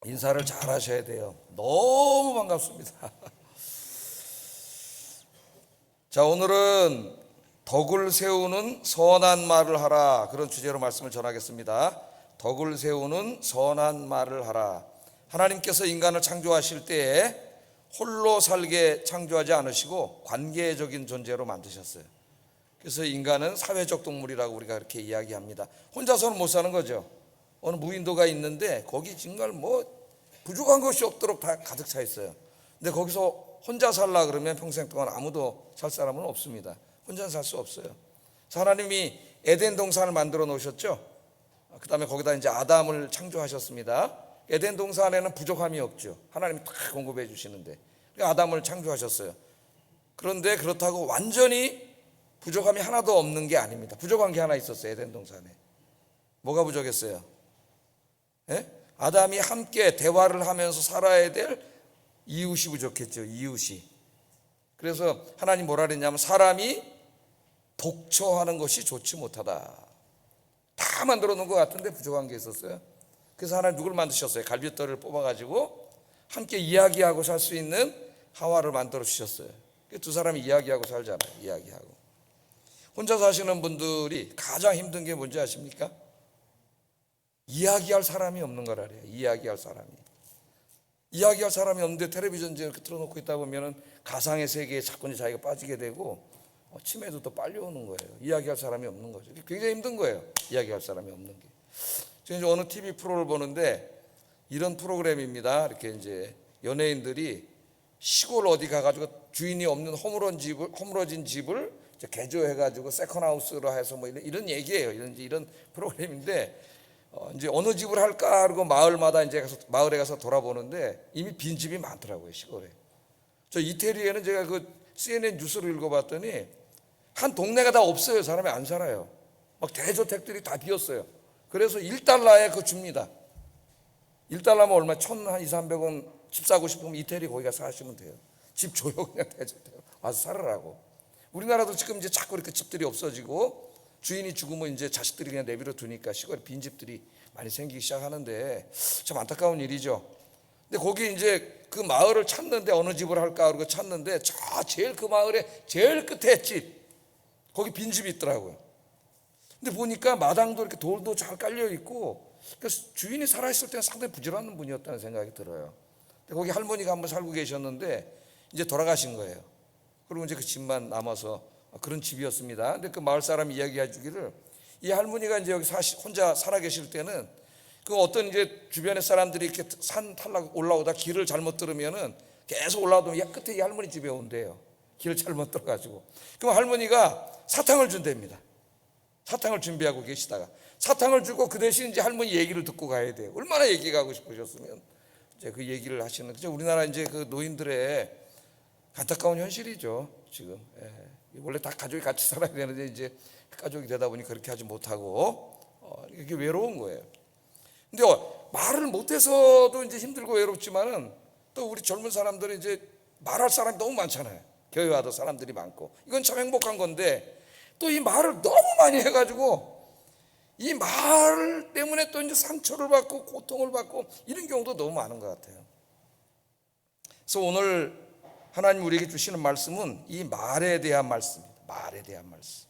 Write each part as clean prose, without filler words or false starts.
인사를 잘 하셔야 돼요. 너무 반갑습니다. 자, 오늘은 덕을 세우는 선한 말을 하라, 그런 주제로 말씀을 전하겠습니다. 덕을 세우는 선한 말을 하라. 하나님께서 인간을 창조하실 때에 홀로 살게 창조하지 않으시고 관계적인 존재로 만드셨어요. 그래서 인간은 사회적 동물이라고 우리가 그렇게 이야기합니다. 혼자서는 못 사는 거죠. 어느 무인도가 있는데 거기 정말 부족한 것이 없도록 다 가득 차 있어요. 근데 거기서 혼자 살라 그러면 평생 동안 아무도 살 사람은 없습니다. 혼자 살 수 없어요. 하나님이 에덴 동산을 만들어 놓으셨죠. 그 다음에 거기다 이제 아담을 창조하셨습니다. 에덴 동산에는 부족함이 없죠. 하나님이 다 공급해 주시는데 아담을 창조하셨어요. 그런데 그렇다고 완전히 부족함이 하나도 없는 게 아닙니다. 부족한 게 하나 있었어요. 에덴 동산에. 뭐가 부족했어요? 예? 아담이 함께 대화를 하면서 살아야 될 이웃이 부족했죠. 이웃이. 그래서 하나님 뭐라 그랬냐면 사람이 독처하는 것이 좋지 못하다. 다 만들어 놓은 것 같은데 부족한 게 있었어요. 그래서 하나님 누굴 만드셨어요? 갈빗돌을 뽑아가지고 함께 이야기하고 살 수 있는 하와를 만들어 주셨어요. 두 사람이 이야기하고 살잖아요. 이야기하고. 혼자 사시는 분들이 가장 힘든 게 뭔지 아십니까? 이야기할 사람이 없는 거라래요. 이야기할 사람이 없는데 텔레비전 이렇게 틀어놓고 있다 보면은 가상의 세계에 자꾸 자기가 빠지게 되고 치매도 더 빨리 오는 거예요. 이야기할 사람이 없는 거죠. 굉장히 힘든 거예요. 이야기할 사람이 없는 게. 제가 이제 어느 TV 프로를 보는데 이런 프로그램입니다. 이렇게 이제 연예인들이 시골 어디 가가지고 주인이 없는 허물어진 집을 이제 개조해가지고 세컨하우스로 해서 이런 얘기예요. 이런 프로그램인데 이제 어느 집을 할까 하고 마을마다 이제 마을에 가서 돌아보는데 이미 빈 집이 많더라고요. 시골에. 저 이태리에는 제가 그 CNN 뉴스를 읽어봤더니 한 동네가 다 없어요. 사람이 안 살아요. 막 대저택들이 다 비었어요. 그래서 1달러에 그거 줍니다. 1달러면 얼마? 1,200~300원 집 사고 싶으면 이태리 거기 가서 사시면 돼요. 집 줘요. 그냥 대저택 와서 살으라고. 우리나라도 지금 이제 자꾸 이렇게 집들이 없어지고 주인이 죽으면 이제 자식들이 그냥 내버려 두니까 시골에 빈집들이 많이 생기기 시작하는데 참 안타까운 일이죠. 근데 거기 이제 그 마을을 찾는데 어느 집을 할까 그러고 찾는데 저 제일 그 마을에 제일 끝에 집 거기 빈집이 있더라고요. 근데 보니까 마당도 이렇게 돌도 잘 깔려 있고 그래서 주인이 살아있을 때는 상당히 부지런한 분이었다는 생각이 들어요. 근데 거기 할머니가 한번 살고 계셨는데 이제 돌아가신 거예요. 그리고 이제 그 집만 남아서 그런 집이었습니다. 근데 그 마을 사람이 이야기해 주기를 이 할머니가 이제 여기 혼자 살아 계실 때는 그 어떤 이제 주변의 사람들이 이렇게 산 탈락 올라오다 길을 잘못 들으면은 계속 올라오면 끝에 이 할머니 집에 온대요. 길을 잘못 들어가지고. 그럼 할머니가 사탕을 준답니다. 사탕을 준비하고 계시다가 사탕을 주고 그 대신 이제 할머니 얘기를 듣고 가야 돼요. 얼마나 얘기가 하고 싶으셨으면 이제 그 얘기를 하시는. 그죠? 우리나라 이제 그 노인들의 안타까운 현실이죠. 지금. 원래 다 가족이 같이 살아야 되는데 이제 가족이 되다 보니 그렇게 하지 못하고 이게 외로운 거예요. 근데 말을 못해서도 이제 힘들고 외롭지만은 또 우리 젊은 사람들은 이제 말할 사람이 너무 많잖아요. 교회 와도 사람들이 많고 이건 참 행복한 건데 또 이 말을 너무 많이 해가지고 이 말 때문에 또 이제 상처를 받고 고통을 받고 이런 경우도 너무 많은 것 같아요. 그래서 오늘 하나님 우리에게 주시는 말씀은 이 말에 대한 말씀입니다. 말에 대한 말씀.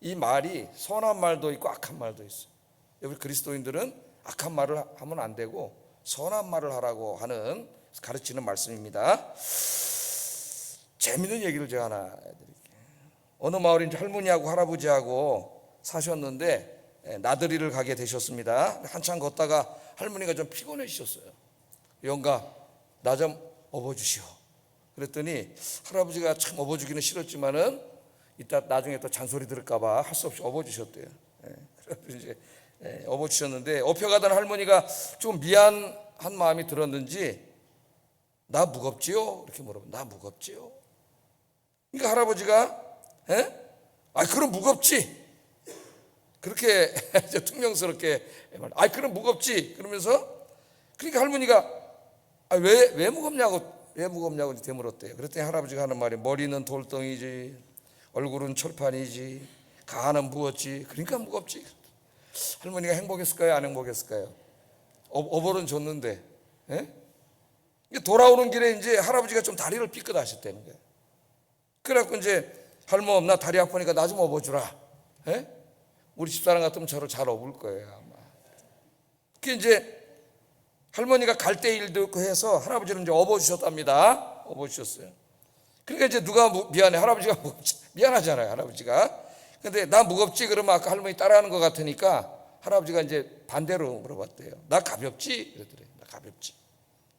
이 말이 선한 말도 있고 악한 말도 있어요. 우리 그리스도인들은 악한 말을 하면 안 되고 선한 말을 하라고 하는 가르치는 말씀입니다. 재밌는 얘기를 제가 하나 해드릴게요. 어느 마을에 이제 할머니하고 할아버지하고 사셨는데 나들이를 가게 되셨습니다. 한참 걷다가 할머니가 좀 피곤해지셨어요. 영가 나 좀 업어주시오. 그랬더니 할아버지가 참 업어주기는 싫었지만은 이따 나중에 또 잔소리 들을까봐 할 수 없이 업어주셨대요. 그래서 이제 업어주셨는데 업혀가던 할머니가 좀 미안한 마음이 들었는지 나 무겁지요? 이렇게 물어보면 나 무겁지요? 그러니까 할아버지가 그럼 무겁지. 그렇게 퉁명스럽게 그럼 무겁지. 그러면서 그러니까 할머니가 왜 무겁냐고 되물었대요. 그랬더니 할아버지가 하는 말이 머리는 돌덩이지 얼굴은 철판이지 가는 무엇지 그러니까 무겁지. 할머니가 행복했을까요? 안 행복했을까요? 어벌은 줬는데, 예? 돌아오는 길에 이제 할아버지가 좀 다리를 삐끗하셨다는 거예요. 그래갖고 이제 할멈 나 다리 아프니까 나 좀 업어주라. 예? 우리 집사람 같으면 저를 잘 업을 거예요 아마. 그 이제 할머니가 갈대 일도 있고 해서 할아버지는 이제 업어주셨답니다. 업어주셨어요. 그러니까 이제 누가 미안해? 할아버지가 무겁지. 미안하잖아요 할아버지가. 근데 나 무겁지? 그러면 아까 할머니 따라하는 것 같으니까 할아버지가 이제 반대로 물어봤대요. 나 가볍지? 그러더래요. 나 가볍지.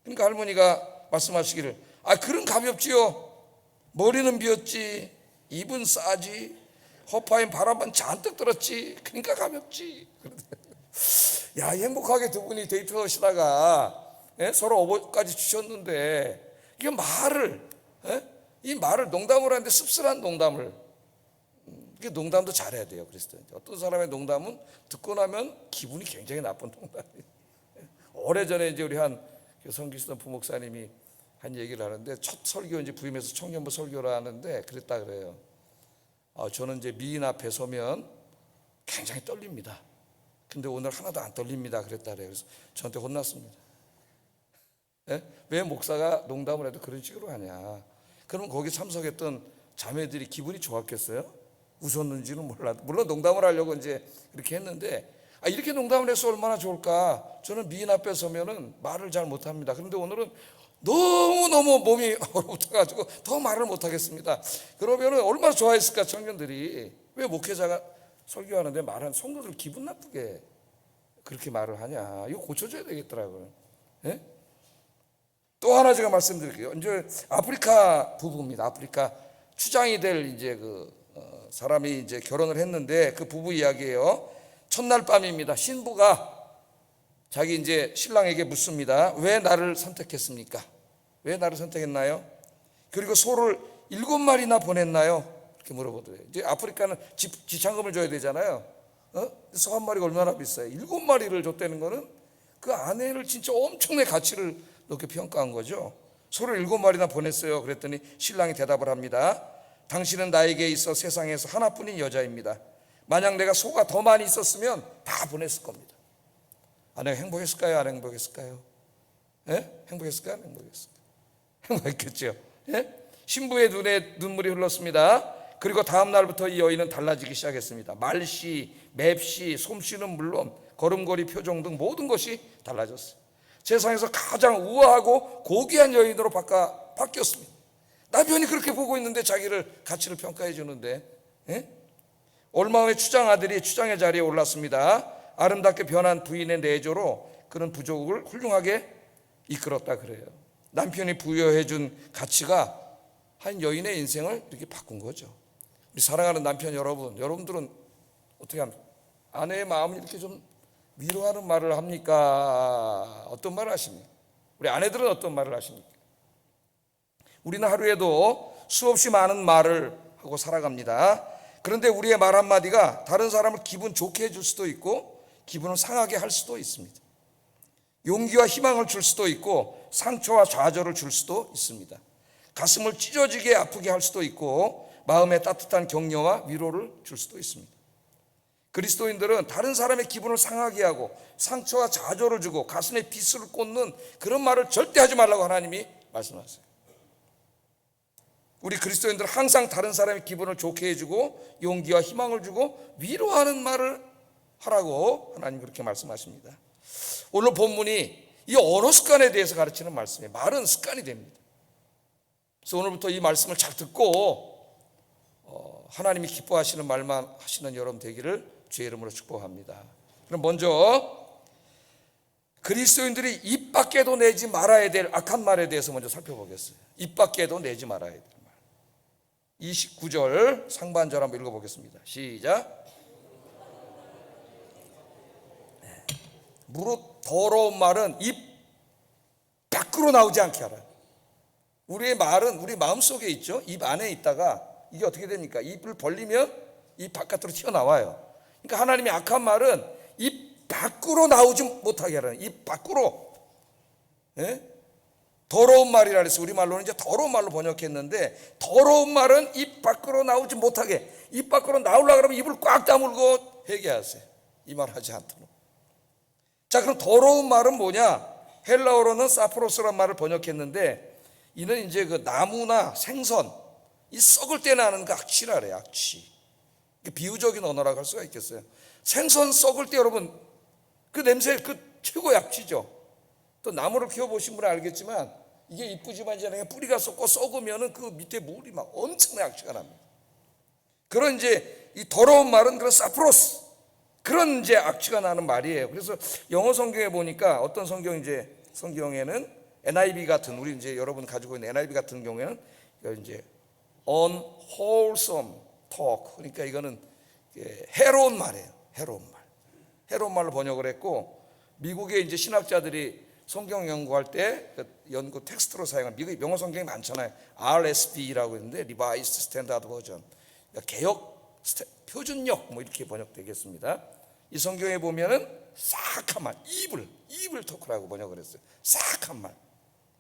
그러니까 할머니가 말씀하시기를, 아 그럼 가볍지요. 머리는 비었지, 입은 싸지, 허파엔 바람만 잔뜩 들었지. 그러니까 가볍지. 야, 행복하게 두 분이 데이트하시다가 서로 어버까지 주셨는데 이게 말을 이 말을 농담을 하는데 씁쓸한 농담을, 이게 농담도 잘해야 돼요. 그래서 어떤 사람의 농담은 듣고 나면 기분이 굉장히 나쁜 농담이에요. 오래전에 이제 우리 한 성기수던 부목사님이 한 얘기를 하는데, 첫 설교 이제 부임해서 청년부 설교를 하는데 그랬다 그래요. 저는 이제 미인 앞에 서면 굉장히 떨립니다. 근데 오늘 하나도 안 떨립니다. 그랬다 그래요. 그래서 저한테 혼났습니다. 왜 목사가 농담을 해도 그런 식으로 하냐. 그러면 거기 참석했던 자매들이 기분이 좋았겠어요? 웃었는지는 몰라도, 물론 농담을 하려고 이제 이렇게 했는데, 이렇게 농담을 해서 얼마나 좋을까. 저는 미인 앞에 서면은 말을 잘 못합니다. 그런데 오늘은 너무너무 몸이 얼어붙어가지고 더 말을 못하겠습니다. 그러면은 얼마나 좋아했을까 청년들이. 왜 목회자가 설교하는데 말하는 성도들 기분 나쁘게 그렇게 말을 하냐. 이거 고쳐줘야 되겠더라고요. 예? 또 하나 제가 말씀드릴게요. 이제 아프리카 부부입니다. 아프리카 추장이 될 이제 사람이 이제 결혼을 했는데 그 부부 이야기예요. 첫날 밤입니다. 신부가 자기 이제 신랑에게 묻습니다. 왜 나를 선택했습니까? 왜 나를 선택했나요? 그리고 소를 7마리나 보냈나요? 이렇게 물어보더래요. 이제 아프리카는 지참금을 줘야 되잖아요. 소 한 마리가 얼마나 비싸요? 7마리를 줬다는 거는 그 아내를 진짜 엄청나게 가치를 높게 평가한 거죠. 소를 7마리나 보냈어요. 그랬더니 신랑이 대답을 합니다. 당신은 나에게 있어 세상에서 하나뿐인 여자입니다. 만약 내가 소가 더 많이 있었으면 다 보냈을 겁니다. 아내가 행복했을까요? 안 행복했을까요? 행복했을까요? 안 행복했을까요? 행복했겠죠. 신부의 눈에 눈물이 흘렀습니다. 그리고 다음 날부터 이 여인은 달라지기 시작했습니다. 말씨, 맵씨, 솜씨는 물론 걸음걸이, 표정 등 모든 것이 달라졌어요. 세상에서 가장 우아하고 고귀한 여인으로 바뀌었습니다. 남편이 그렇게 보고 있는데 자기를 가치를 평가해 주는데, 얼마 후에 추장 아들이 추장의 자리에 올랐습니다. 아름답게 변한 부인의 내조로 그런 부족을 훌륭하게 이끌었다 그래요. 남편이 부여해 준 가치가 한 여인의 인생을 이렇게 바꾼 거죠. 우리 사랑하는 남편 여러분들은 어떻게 합니까? 아내의 마음을 이렇게 좀 위로하는 말을 합니까? 어떤 말을 하십니까? 우리 아내들은 어떤 말을 하십니까? 우리는 하루에도 수없이 많은 말을 하고 살아갑니다. 그런데 우리의 말 한마디가 다른 사람을 기분 좋게 해줄 수도 있고 기분을 상하게 할 수도 있습니다. 용기와 희망을 줄 수도 있고 상처와 좌절을 줄 수도 있습니다. 가슴을 찢어지게 아프게 할 수도 있고 마음에 따뜻한 격려와 위로를 줄 수도 있습니다. 그리스도인들은 다른 사람의 기분을 상하게 하고 상처와 좌절을 주고 가슴에 비수를 꽂는 그런 말을 절대 하지 말라고 하나님이 말씀하세요. 우리 그리스도인들은 항상 다른 사람의 기분을 좋게 해주고 용기와 희망을 주고 위로하는 말을 하라고 하나님 그렇게 말씀하십니다. 오늘 본문이 이 언어 습관에 대해서 가르치는 말씀이에요. 말은 습관이 됩니다. 그래서 오늘부터 이 말씀을 잘 듣고 하나님이 기뻐하시는 말만 하시는 여러분 되기를 주의 이름으로 축복합니다. 그럼 먼저 그리스도인들이 입 밖에도 내지 말아야 될 악한 말에 대해서 먼저 살펴보겠어요. 입 밖에도 내지 말아야 될 말. 29절 상반절 한번 읽어보겠습니다. 시작. 무릇 더러운 말은 입 밖으로 나오지 않게 하라. 우리의 말은 우리 마음속에 있죠. 입 안에 있다가 이게 어떻게 됩니까? 입을 벌리면 입 바깥으로 튀어나와요. 그러니까 하나님의 악한 말은 입 밖으로 나오지 못하게 하라는, 입 밖으로. 더러운 말이라 해서 우리말로는 이제 더러운 말로 번역했는데, 더러운 말은 입 밖으로 나오지 못하게, 입 밖으로 나오려고 그러면 입을 꽉 다물고 회개하세요. 이 말 하지 않도록. 자, 그럼 더러운 말은 뭐냐? 헬라어로는 사프로스란 말을 번역했는데, 이는 이제 그 나무나 생선, 이 썩을 때 나는 그 악취라래요. 악취. 비유적인 언어라고 할 수가 있겠어요. 생선 썩을 때 여러분 그 냄새 그 최고의 악취죠. 또 나무를 키워보신 분은 알겠지만 이게 이쁘지만 이제 뿌리가 썩고 썩으면은 그 밑에 물이 막 엄청나게 악취가 납니다. 그런 이제 이 더러운 말은 그런 사프로스, 그런 이제 악취가 나는 말이에요. 그래서 영어 성경에 보니까 어떤 성경에는 NIV 같은, 우리 이제 여러분 가지고 있는 NIV 같은 경우에는 이제 unwholesome talk, 그러니까 이거는 해로운 말이에요. 해로운 말로 번역을 했고, 미국의 이제 신학자들이 성경 연구할 때 연구 텍스트로 사용한, 미국 영어 성경이 많잖아요. RSV라고 있는데 Revised Standard Version, 그러니까 개혁 표준역 뭐 이렇게 번역되겠습니다. 이 성경에 보면은 싹한 말, 이블 토크라고 번역을 했어요. 싹한 말.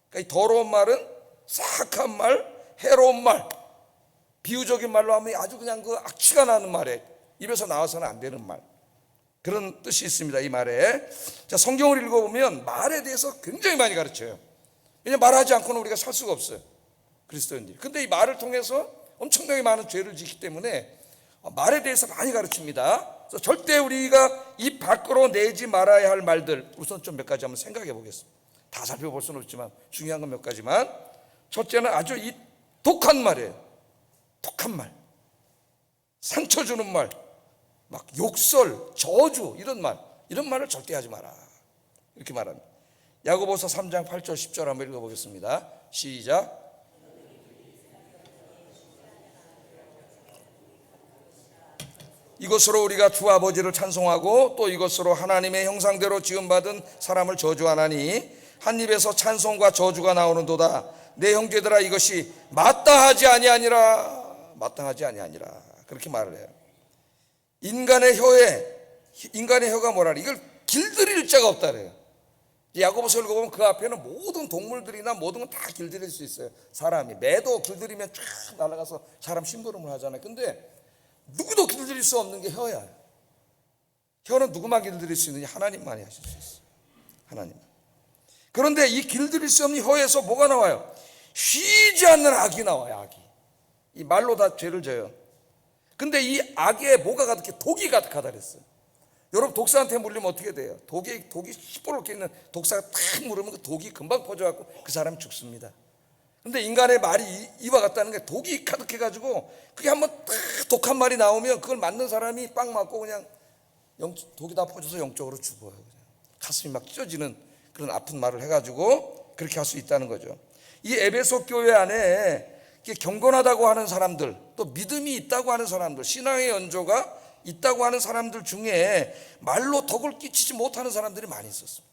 그러니까 이 더러운 말은 싹한 말, 해로운 말, 비유적인 말로 하면 아주 그냥 그 악취가 나는 말에, 입에서 나와서는 안 되는 말, 그런 뜻이 있습니다. 이 말에. 자, 성경을 읽어보면 말에 대해서 굉장히 많이 가르쳐요. 왜냐하면 말하지 않고는 우리가 살 수가 없어요, 그리스도인들이. 근데 이 말을 통해서 엄청나게 많은 죄를 짓기 때문에 말에 대해서 많이 가르칩니다. 그래서 절대 우리가 입 밖으로 내지 말아야 할 말들, 우선 좀 몇 가지 한번 생각해 보겠습니다. 다 살펴볼 수는 없지만 중요한 건 몇 가지만, 첫째는 아주 이 독한 말이에요. 독한 말, 상처 주는 말, 막 욕설, 저주, 이런 말을 절대 하지 마라, 이렇게 말합니다. 야고보서 3장 8절 10절 한번 읽어보겠습니다. 시작. 이것으로 우리가 주 아버지를 찬송하고 또 이것으로 하나님의 형상대로 지음받은 사람을 저주하나니 한 입에서 찬송과 저주가 나오는도다. 내 형제들아, 이것이 마땅하지 아니하니라. 그렇게 말을 해요. 인간의 혀가 뭐라 그래? 이걸 길들일 자가 없다 그래요. 야고보서 읽어보면 그 앞에는 모든 동물들이나 모든 건 다 길들일 수 있어요. 사람이 매도 길들이면 쫙 날아가서 사람 심부름을 하잖아요. 근데 누구도 길들일 수 없는 게 혀야. 혀는 누구만 길들일 수 있느냐? 하나님만이 하실 수 있어요. 하나님만. 그런데 이 길들일 수 없는 혀에서 뭐가 나와요? 쉬지 않는 악이 나와요. 악이. 이 말로 다 죄를 져요. 근데 이 악에 뭐가 가득해? 독이 가득하다 그랬어요. 여러분, 독사한테 물리면 어떻게 돼요? 독이 시뻘겋게 있는 독사가 탁 물으면 그 독이 금방 퍼져갖고 그 사람이 죽습니다. 근데 인간의 말이 이와 같다는 게 독이 가득해가지고 그게 한번 딱 독한 말이 나오면 그걸 맞는 사람이 빵 맞고 그냥 독이 다 퍼져서 영적으로 죽어요. 그냥 가슴이 막 찢어지는 그런 아픈 말을 해가지고 그렇게 할 수 있다는 거죠. 이 에베소 교회 안에 경건하다고 하는 사람들, 또 믿음이 있다고 하는 사람들, 신앙의 연조가 있다고 하는 사람들 중에 말로 덕을 끼치지 못하는 사람들이 많이 있었습니다.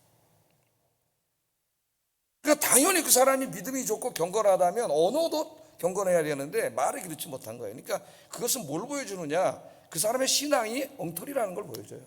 그러니까 당연히 그 사람이 믿음이 좋고 경건하다면 언어도 경건해야 되는데 말을 그렇지 못한 거예요. 그러니까 그것은 뭘 보여주느냐? 그 사람의 신앙이 엉터리라는 걸 보여줘요.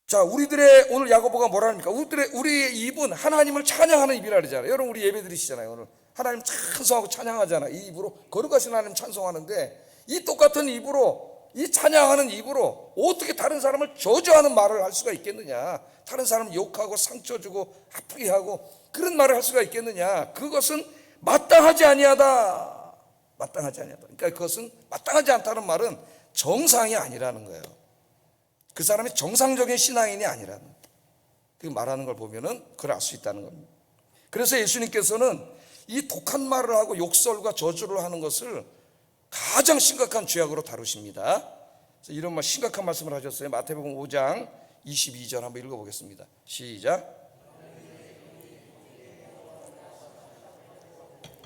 자, 우리들의 오늘 야고보가 뭐라 합니까? 우리의 입은 하나님을 찬양하는 입이라 그러잖아요. 여러분, 우리 예배 드리시잖아요. 오늘 하나님 찬송하고 찬양하잖아요. 이 입으로 거룩하신 하나님 찬송하는데, 이 똑같은 입으로, 이 찬양하는 입으로 어떻게 다른 사람을 저주하는 말을 할 수가 있겠느냐? 다른 사람을 욕하고 상처 주고 아프게 하고 그런 말을 할 수가 있겠느냐? 그것은 마땅하지 아니하다. 그러니까 그것은 마땅하지 않다는 말은 정상이 아니라는 거예요. 그 사람이 정상적인 신앙인이 아니라는 거예요. 그 말하는 걸 보면은 그걸 알 수 있다는 겁니다. 그래서 예수님께서는 이 독한 말을 하고 욕설과 저주를 하는 것을 가장 심각한 죄악으로 다루십니다. 그래서 이런 심각한 말씀을 하셨어요. 마태복음 5장 22절 한번 읽어보겠습니다. 시작.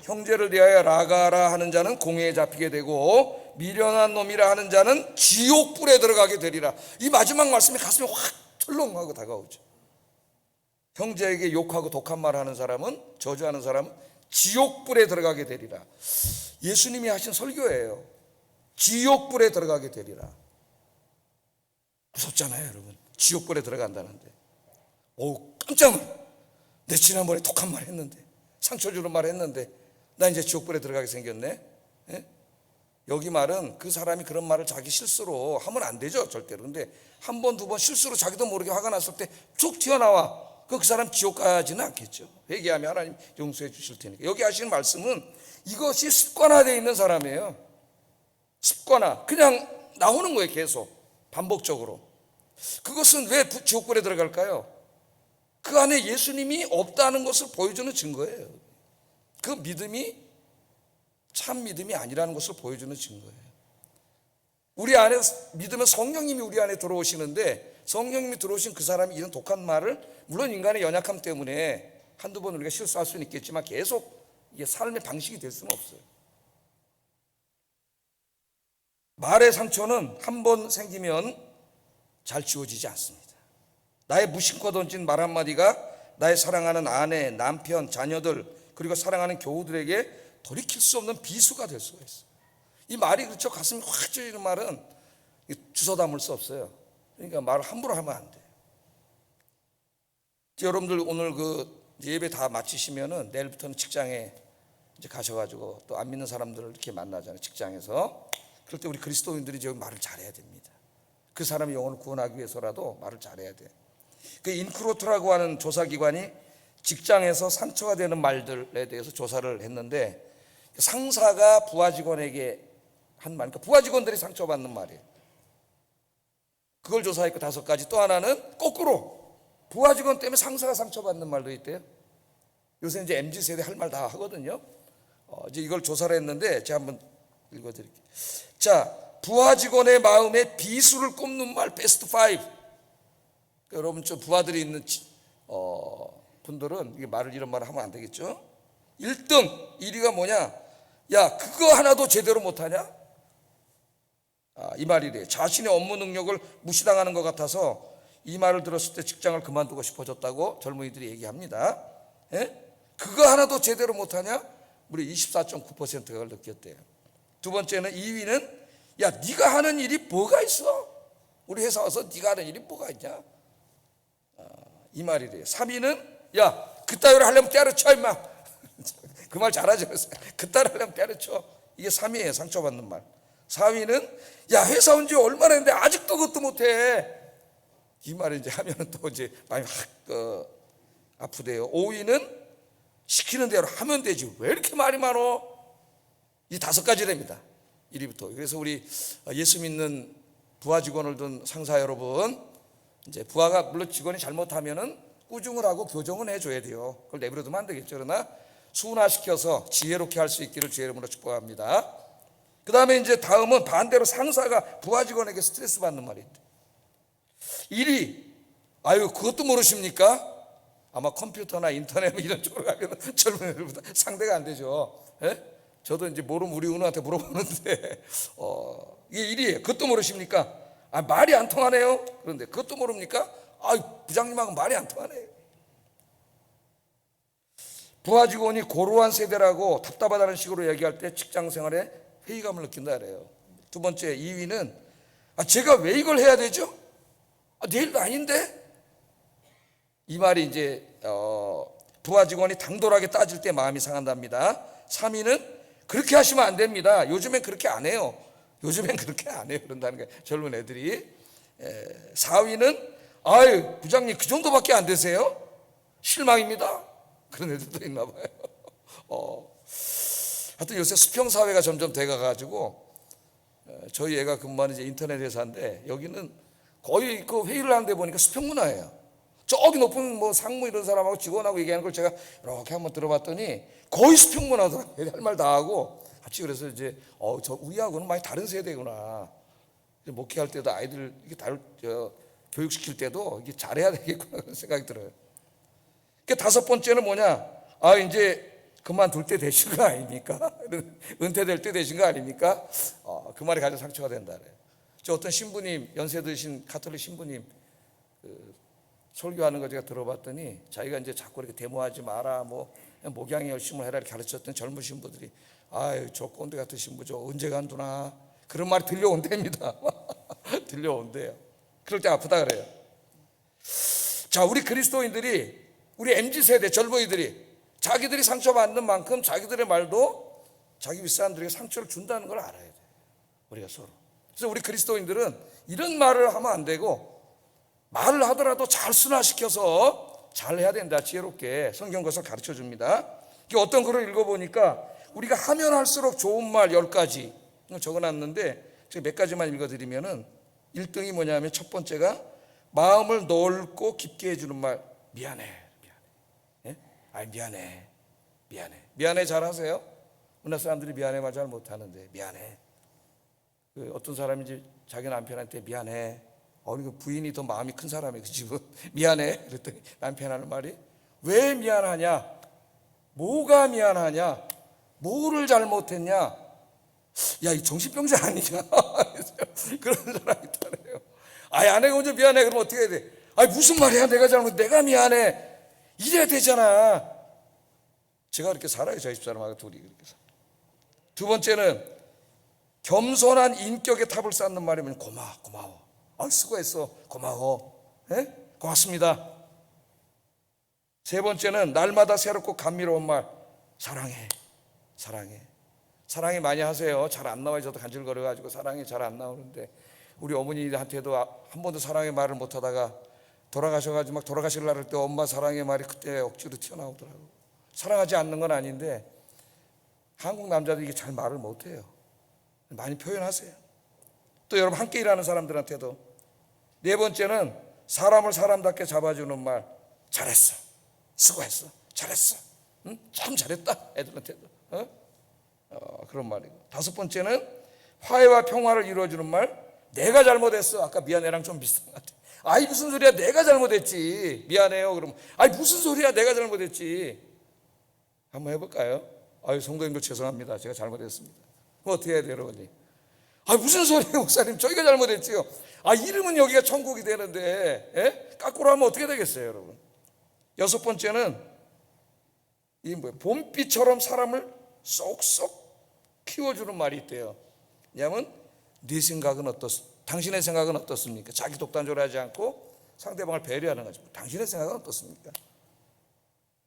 형제를 대하여 라가라 하는 자는 공회에 잡히게 되고 미련한 놈이라 하는 자는 지옥불에 들어가게 되리라. 이 마지막 말씀이 가슴에 확 철렁하고 다가오죠. 형제에게 욕하고 독한 말 하는 사람은, 저주하는 사람은 지옥불에 들어가게 되리라. 예수님이 하신 설교예요. 지옥불에 들어가게 되리라. 무섭잖아요, 여러분. 지옥불에 들어간다는데. 깜짝 놀라. 내 지난번에 독한 말 했는데, 상처 주는 말 했는데 나 이제 지옥불에 들어가게 생겼네. 예? 여기 말은 그 사람이 그런 말을 자기 실수로 하면 안 되죠, 절대로. 근데 한 번, 두 번 실수로 자기도 모르게 화가 났을 때 쭉 튀어나와. 그 사람 지옥 가지는 않겠죠. 회개하면 하나님 용서해 주실 테니까. 여기 하시는 말씀은 이것이 습관화되어 있는 사람이에요. 습관화. 그냥 나오는 거예요, 계속. 반복적으로. 그것은 왜 지옥불에 들어갈까요? 그 안에 예수님이 없다는 것을 보여주는 증거예요. 그 믿음이 참 믿음이 아니라는 것을 보여주는 증거예요. 우리 안에 믿으면 성령님이 우리 안에 들어오시는데, 성령님이 들어오신 그 사람이 이런 독한 말을, 물론 인간의 연약함 때문에 한두 번 우리가 실수할 수는 있겠지만 계속 이게 삶의 방식이 될 수는 없어요. 말의 상처는 한 번 생기면 잘 지워지지 않습니다. 나의 무심코 던진 말 한마디가 나의 사랑하는 아내, 남편, 자녀들, 그리고 사랑하는 교우들에게 돌이킬 수 없는 비수가 될 수가 있어요. 이 말이 그렇죠. 가슴이 확 찔리는 말은 주워 담을 수 없어요. 그러니까 말을 함부로 하면 안 돼요. 여러분들 오늘 그 예배 다 마치시면은 내일부터는 직장에 이제 가셔가지고 또 안 믿는 사람들을 이렇게 만나잖아요, 직장에서. 그럴 때 우리 그리스도인들이 저 말을 잘해야 됩니다. 그 사람의 영혼을 구원하기 위해서라도 말을 잘해야 돼요. 그 인크로트라고 하는 조사기관이 직장에서 상처가 되는 말들에 대해서 조사를 했는데, 상사가 부하 직원에게 한 말, 그러니까 부하 직원들이 상처받는 말이에요. 그걸 조사했고 5가지. 또 하나는 거꾸로 부하 직원 때문에 상사가 상처받는 말도 있대요. 요새 이제 MZ세대 할 말 다 하거든요. 이제 이걸 조사를 했는데 제가 한번 읽어드릴게요. 자, 부하 직원의 마음에 비수를 꼽는 말 베스트 5. 그러니까 여러분 저 부하들이 있는 분들은 이게 이런 말을 하면 안 되겠죠. 1등 1위가 뭐냐? 야, 그거 하나도 제대로 못하냐? 이 말이래요. 자신의 업무 능력을 무시당하는 것 같아서 이 말을 들었을 때 직장을 그만두고 싶어졌다고 젊은이들이 얘기합니다. 예? 그거 하나도 제대로 못하냐? 무려 24.9%가 그걸 느꼈대요. 두 번째는 2위는 야, 네가 하는 일이 뭐가 있어? 우리 회사 와서 네가 하는 일이 뭐가 있냐? 이 말이래요. 3위는 야, 그따위로 하려면 때려쳐 임마. 그 말 잘하죠. 그따위로 하려면 때려쳐. 이게 3위예요, 상처받는 말. 4위는 야, 회사 온 지 얼마나 했는데 아직도 그것도 못해. 이 말을 이제 하면은 또 이제 많이 아프대요. 5위는 시키는 대로 하면 되지 왜 이렇게 말이 많어? 이 5가지랍니다. 1위부터. 그래서 우리 예수 믿는 부하 직원을 둔 상사 여러분, 이제 부하가 물론 직원이 잘못하면은 꾸중을 하고 교정은 해줘야 돼요. 그걸 내버려두면 안 되겠죠. 그러나 순화시켜서 지혜롭게 할 수 있기를 주의 이름으로 축복합니다. 그 다음에 이제 다음은 반대로 상사가 부하 직원에게 스트레스 받는 말입니다. 1위, 아유 그것도 모르십니까? 아마 컴퓨터나 인터넷 이런 쪽으로 가면 젊은 애들보다 상대가 안 되죠. 예? 저도 이제 모르면 우리 은우한테 물어보는데 이게 1위예요. 그것도 모르십니까? 아, 말이 안 통하네요. 그런데 그것도 모릅니까? 아, 부장님하고 말이 안 통하네요. 부하 직원이 고루한 세대라고 답답하다는 식으로 얘기할 때 직장 생활에 회의감을 느낀다 그래요. 두 번째 2위는 아, 제가 왜 이걸 해야 되죠? 아, 내 일도 아닌데? 이 말이 이제 부하 직원이 당돌하게 따질 때 마음이 상한답니다. 3위는 그렇게 하시면 안 됩니다. 요즘엔 그렇게 안 해요. 요즘엔 그렇게 안 해요. 그런다는 거예요, 젊은 애들이. 4위는 아유 부장님 그 정도밖에 안 되세요? 실망입니다. 그런 애들도 있나 봐요. 하여튼 요새 수평사회가 점점 돼가가지고 저희 애가 근무하는 이제 인터넷 회사인데 여기는 거의 그 회의를 하는데 보니까 수평문화예요. 저기 높은 뭐 상무 이런 사람하고 직원하고 얘기하는 걸 제가 이렇게 한번 들어봤더니 거의 수평문화더라고요. 할 말 다 하고 같이. 그래서 이제 저 우리하고는 많이 다른 세대구나. 목회할 때도 아이들 이게 교육시킬 때도 이게 잘해야 되겠구나 그런 생각이 들어요. 그러니까 5번째는 뭐냐? 아, 이제 그만둘 때 되신 거 아닙니까? 은퇴될 때 되신 거 아닙니까? 그 말이 가장 상처가 된다 그래요. 저 어떤 신부님, 연세 드신 가톨릭 신부님 설교하는 거 제가 들어봤더니 자기가 이제 자꾸 이렇게 데모하지 마라, 뭐 목양에 열심히 해라 이렇게 가르쳤던 젊은 신부들이 아유 저 꼰대 같은 신부 저 언제 간두나 그런 말이 들려온답니다. 들려온대요. 그럴 때 아프다 그래요. 자, 우리 그리스도인들이, 우리 MZ세대 젊은이들이 자기들이 상처받는 만큼 자기들의 말도 자기 윗사람들에게 상처를 준다는 걸 알아야 돼요. 우리가 서로. 그래서 우리 그리스도인들은 이런 말을 하면 안 되고, 말을 하더라도 잘 순화시켜서 잘 해야 된다. 지혜롭게 성경 것을 가르쳐 줍니다. 어떤 글을 읽어보니까 우리가 하면 할수록 좋은 말 10가지 적어놨는데, 제가 몇 가지만 읽어드리면은 1등이 뭐냐면, 첫 번째가 마음을 넓고 깊게 해주는 말. 미안해. 예? 미안해 잘 하세요? 우리나라 사람들이 미안해 말 잘 못하는데, 미안해. 어떤 사람이 이제 자기 남편한테 미안해. 이거 부인이 더 마음이 큰 사람이에요, 그 집은. 미안해. 그랬더니 남편 하는 말이, 왜 미안하냐? 뭐가 미안하냐? 뭐를 잘못했냐? 야, 이 정신병자 아니냐? 그런 사람이 있다네요. 아내가 먼저 미안해. 그럼 어떻게 해야 돼? 무슨 말이야? 내가 미안해. 이래야 되잖아. 제가 그렇게 살아요. 저희 집사람하고 둘이 그렇게 살아요. 두 번째는 겸손한 인격의 탑을 쌓는 말이면 고마워. 수고했어. 고마워. 예? 고맙습니다. 세 번째는 날마다 새롭고 감미로운 말. 사랑해. 사랑해 많이 하세요. 잘 안 나와요. 저도 간질거려가지고 사랑해 잘 안 나오는데, 우리 어머니한테도 한 번도 사랑의 말을 못하다가 돌아가셔가지고 막 돌아가시려고 할 때 엄마 사랑의 말이 그때 억지로 튀어나오더라고요. 사랑하지 않는 건 아닌데 한국 남자들이 이게 잘 말을 못해요. 많이 표현하세요. 또 여러분 함께 일하는 사람들한테도. 네 번째는 사람을 사람답게 잡아주는 말. 잘했어. 수고했어. 잘했어. 응? 참 잘했다. 애들한테도. 그런 말이고. 다섯 번째는 화해와 평화를 이루어주는 말. 내가 잘못했어. 아까 미안해랑 좀 비슷한 것 같아. 무슨 소리야? 내가 잘못했지. 미안해요. 그럼 무슨 소리야? 내가 잘못했지. 한번 해볼까요? 성도님들 죄송합니다. 제가 잘못했습니다. 그럼 어떻게 해야 돼요, 여러분이? 무슨 소리예요, 목사님? 저희가 잘못했지요. 이름은 여기가 천국이 되는데, 예? 까꾸로 하면 어떻게 되겠어요, 여러분? 여섯 번째는 봄비처럼 사람을 쏙쏙 키워주는 말이 있대요. 왜냐하면 네 생각은 당신의 생각은 어떻습니까? 자기 독단적으로 하지 않고 상대방을 배려하는 거죠. 당신의 생각은 어떻습니까?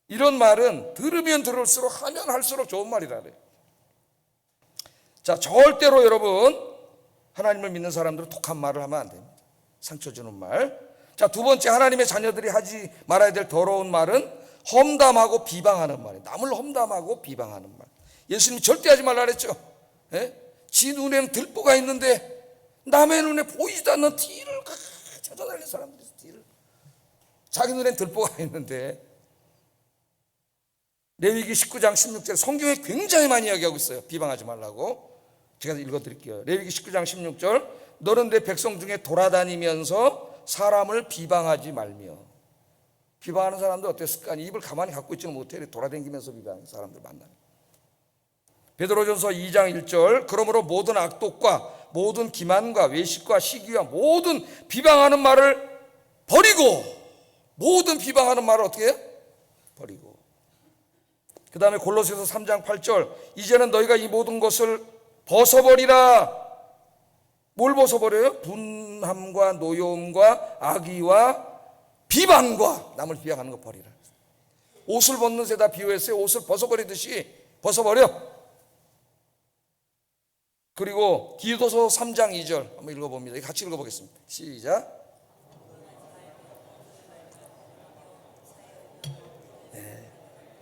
이런 말은 들으면 들을수록 하면 할수록 좋은 말이라 그래요. 자, 절대로 여러분 하나님을 믿는 사람들은 독한 말을 하면 안 됩니다. 상처 주는 말. 자, 두 번째, 하나님의 자녀들이 하지 말아야 될 더러운 말은 험담하고 비방하는 말이에요. 남을 험담하고 비방하는 말. 예수님이 절대 하지 말라 그랬죠. 예? 지 눈에는 들보가 있는데 남의 눈에 보이지도 않는 티를 찾아다니는 사람들이 티를. 자기 눈에는 들보가 있는데. 레위기 19장 16절 성경에 굉장히 많이 이야기하고 있어요. 비방하지 말라고. 제가 읽어드릴게요. 레위기 19장 16절 너는 내 백성 중에 돌아다니면서 사람을 비방하지 말며. 비방하는 사람들 어땠을까? 입을 가만히 갖고 있지는 못해. 돌아다니면서 비방하는 사람들 만나요. 베드로전서 2장 1절 그러므로 모든 악독과 모든 기만과 외식과 시기와 모든 비방하는 말을 버리고. 모든 비방하는 말을 어떻게 해요? 버리고. 그 다음에 골로새서 3장 8절 이제는 너희가 이 모든 것을 벗어버리라. 뭘 벗어버려요? 분함과 노여움과 악의와 비방과 남을 비방하는 거 버리라. 옷을 벗는 새다 비유했어요. 옷을 벗어버리듯이 벗어버려. 그리고 디도서 3장 2절 한번 읽어봅니다. 같이 읽어보겠습니다. 시작.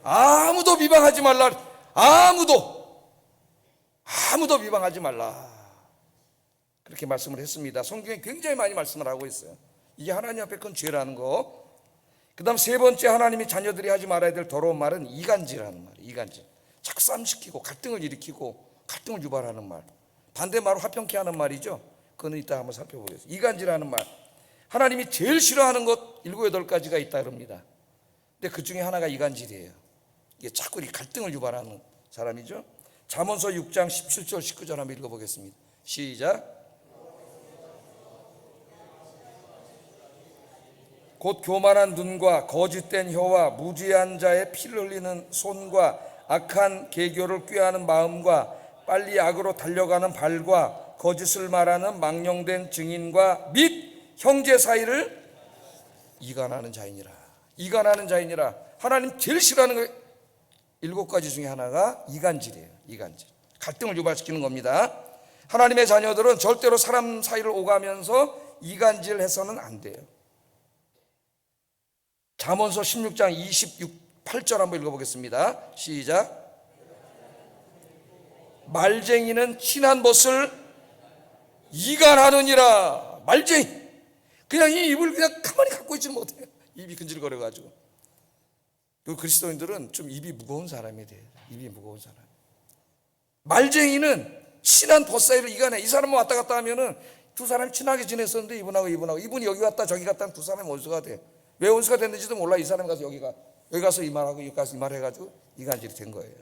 아무도 비방하지 말라. 아무도 비방하지 말라. 그렇게 말씀을 했습니다. 성경에 굉장히 많이 말씀을 하고 있어요. 이게 하나님 앞에 큰 죄라는 거. 그 다음 세 번째, 하나님이 자녀들이 하지 말아야 될 더러운 말은 이간질하는 말이에요. 이간질. 착삼시키고 갈등을 일으키고 갈등을 유발하는 말. 반대말로 화평케 하는 말이죠. 그건 이따 한번 살펴보겠습니다. 이간질하는 말. 하나님이 제일 싫어하는 것 7, 8가지가 있다 그럽니다. 근데 그 중에 하나가 이간질이에요. 이게 자꾸 갈등을 유발하는 사람이죠. 잠언서 6장 17절 19절 한번 읽어보겠습니다. 시작. 곧 교만한 눈과 거짓된 혀와 무지한 자의 피를 흘리는 손과 악한 계교를 꾀하는 마음과 빨리 악으로 달려가는 발과 거짓을 말하는 망령된 증인과 및 형제 사이를 이간하는 자이니라. 이간하는 자이니라. 하나님 제일 싫어하는 거 7가지 중에 하나가 이간질이에요. 이간질. 갈등을 유발시키는 겁니다. 하나님의 자녀들은 절대로 사람 사이를 오가면서 이간질해서는 안 돼요. 잠언서 16장 28절 한번 읽어보겠습니다. 시작. 말쟁이는 친한 벗을 이간하느니라. 말쟁이, 그냥 이 입을 그냥 가만히 갖고 있지 못해요. 입이 근질거려가지고. 그 그리스도인들은 좀 입이 무거운 사람이 돼요. 입이 무거운 사람. 말쟁이는 친한 벗 사이를 이간해. 이 사람은 왔다 갔다 하면은 두 사람이 친하게 지냈었는데 이분이 여기 왔다 저기 갔다 하면 두 사람이 원수가 돼. 왜 원수가 됐는지도 몰라. 이 사람이 가서 여기 가서 이 말하고 여기 가서 이 말 해가지고 이간질이 된 거예요.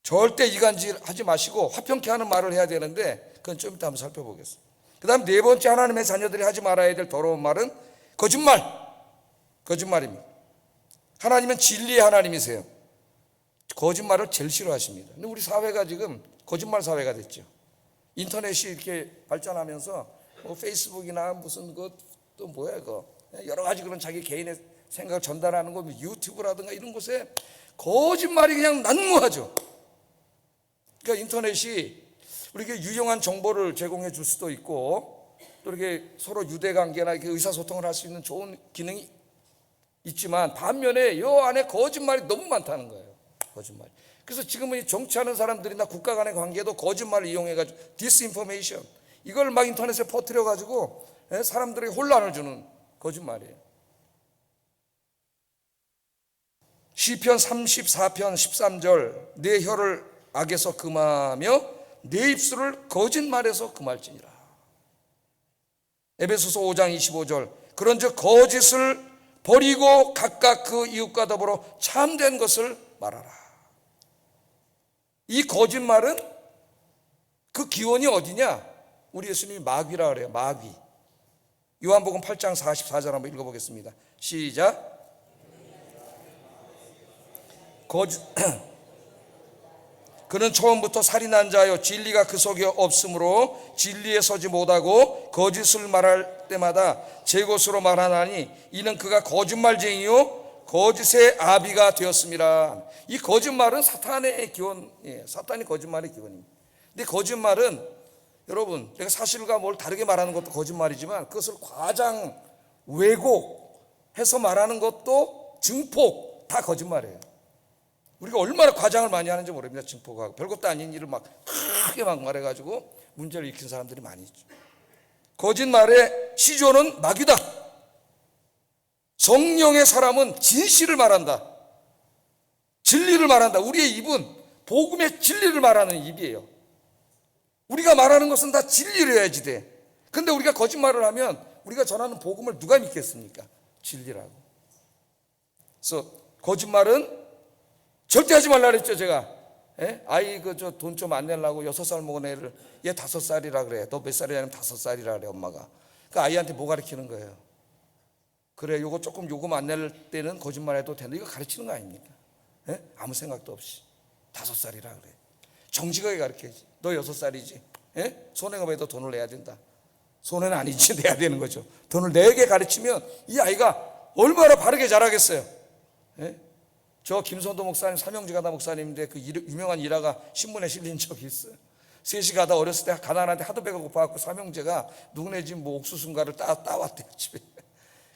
절대 이간질 하지 마시고 화평케 하는 말을 해야 되는데 그건 좀 이따 한번 살펴보겠습니다. 그 다음 네 번째 하나님의 자녀들이 하지 말아야 될 더러운 말은 거짓말입니다. 하나님은 진리의 하나님이세요. 거짓말을 제일 싫어하십니다. 근데 우리 사회가 지금 거짓말 사회가 됐죠. 인터넷이 이렇게 발전하면서 뭐 페이스북이나 무슨 또 뭐야 그거 여러 가지 그런 자기 개인의 생각을 전달하는 거 유튜브라든가 이런 곳에 거짓말이 그냥 난무하죠. 그러니까 인터넷이 우리에게 유용한 정보를 제공해 줄 수도 있고 또 이렇게 서로 유대관계나 이렇게 의사소통을 할 수 있는 좋은 기능이 있지만 반면에 이 안에 거짓말이 너무 많다는 거예요. 거짓말. 그래서 지금은 정치하는 사람들이나 국가 간의 관계도 거짓말을 이용해가지고 디스인포메이션 이걸 막 인터넷에 퍼뜨려가지고 사람들에게 혼란을 주는 거짓말이에요. 시편 34편 13절 내 혀를 악에서 금하며 내 입술을 거짓말에서 금할지니라. 에베소서 5장 25절 그런즉 거짓을 버리고 각각 그 이웃과 더불어 참된 것을 말하라. 이 거짓말은 그 기원이 어디냐? 우리 예수님이 마귀라 그래요. 마귀. 요한복음 8장 44절 한번 읽어보겠습니다. 시작. 그는 처음부터 살인한 자요 진리가 그 속에 없으므로 진리에 서지 못하고 거짓을 말할 때마다 제 것으로 말하나니 이는 그가 거짓말쟁이요 거짓의 아비가 되었습니다. 이 거짓말은 사탄의 기원, 사탄이 거짓말의 기원입니다. 근데 거짓말은 여러분 내가 사실과 뭘 다르게 말하는 것도 거짓말이지만 그것을 과장 왜곡해서 말하는 것도 증폭 다 거짓말이에요. 우리가 얼마나 과장을 많이 하는지 모릅니다. 증폭하고 별것도 아닌 일을 막 크게 막 말해가지고 문제를 일으킨 사람들이 많이 있죠. 거짓말의 시조는 마귀다. 성령의 사람은 진실을 말한다. 진리를 말한다. 우리의 입은 복음의 진리를 말하는 입이에요. 우리가 말하는 것은 다 진리를 해야지 돼. 근데 우리가 거짓말을 하면 우리가 전하는 복음을 누가 믿겠습니까? 진리라고. 그래서 거짓말은 절대 하지 말라 그랬죠, 제가. 아이 돈 좀 안 내려고 6살 먹은 애를 얘 5살이라 그래. 너 몇 살이냐면 5살이라 그래, 엄마가. 그 아이한테 뭐 가르치는 거예요? 그래, 요거 조금 요금 안 낼 때는 거짓말 해도 된다. 이거 가르치는 거 아닙니까? 아무 생각도 없이 5살이라 그래. 정직하게 가르쳐야지. 너 6살이지. 손해금에도 돈을 내야 된다. 손해는 아니지, 내야 되는 거죠. 돈을 내게 가르치면 이 아이가 얼마나 바르게 자라겠어요. 저 김선도 목사님, 삼형제가다 목사님인데 그 유명한 일화가 신문에 실린 적이 있어요. 셋이 가다 어렸을 때 가난한데 하도 배가 고파갖고 삼형제가 누구네 집 뭐 옥수수인가를 따왔대요, 집에.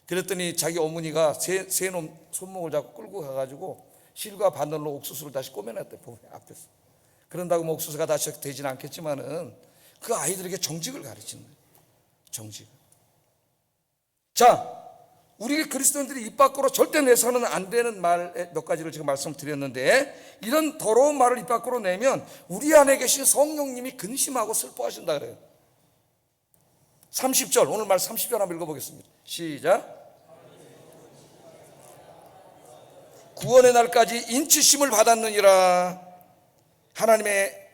그랬더니 자기 어머니가 세 놈 손목을 잡고 끌고 가가지고 실과 바늘로 옥수수를 다시 꼬매놨대, 앞에서. 그런다고 뭐 옥수수가 다시 되지는 않겠지만은 그 아이들에게 정직을 가르치는 거예요. 정직. 자, 우리 그리스도인들이 입 밖으로 절대 내서는 안 되는 말 몇 가지를 지금 말씀드렸는데 이런 더러운 말을 입 밖으로 내면 우리 안에 계신 성령님이 근심하고 슬퍼하신다 그래요. 30절, 오늘 말 30절 한번 읽어보겠습니다. 시작. 구원의 날까지 인치심을 받았느니라. 하나님의